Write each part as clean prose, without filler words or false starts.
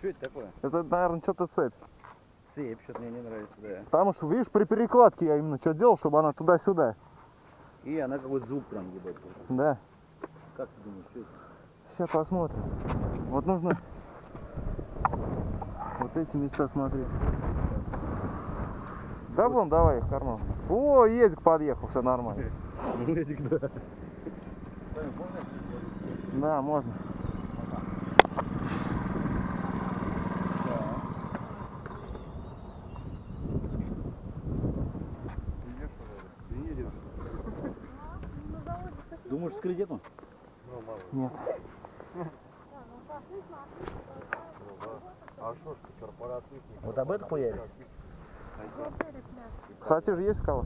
Что это такое? Это, наверное, что-то цепь. Цепь, что-то мне не нравится, да. Потому что, видишь, при перекладке я именно что делал, чтобы она туда-сюда. И она какой-то звук прям ебать. Да. Как ты думаешь, что это? Сейчас посмотрим. Вот нужно вот эти места смотреть. Да вон, давай их в карман. О, едик подъехал, все нормально. Эдик, да. Да, можно. Думаешь, с кредитом? Нет. А что ж ты, корпоративник? Вот об этом хуяришь? Кстати же есть скала.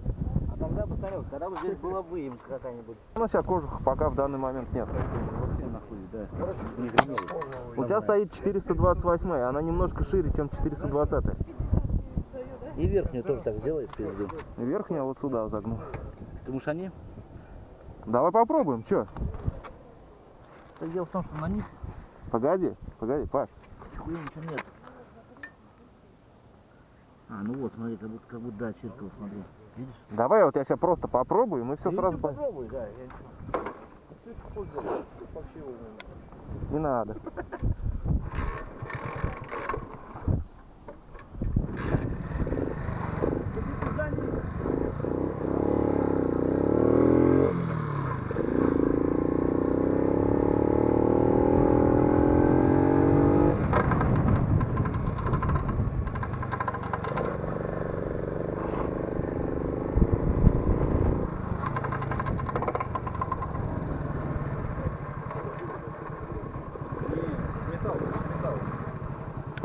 А тогда посмотрел, когда бы здесь была выемка какая-нибудь. Ну, сейчас кожуха пока в данный момент нет. Вообще нахуй, да. Не гремел. У тебя стоит 428, она немножко шире, чем 420. И верхнюю тоже так сделай, пизду. Верхняя вот сюда загну. Думаешь, они? Давай попробуем, что? Так дело в том, что на них Погоди, Паш. хуя ничего нет. А, ну вот, смотри, как будто да, чиркало, смотри. Видишь? Давай вот я сейчас просто попробую, и мы все сразу поймем. Попробуй, да. Ты что делаешь? Ты фальшивый. Не надо.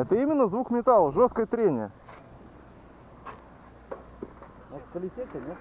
Это именно звук металла, жесткое трение. Может, полететь, нет?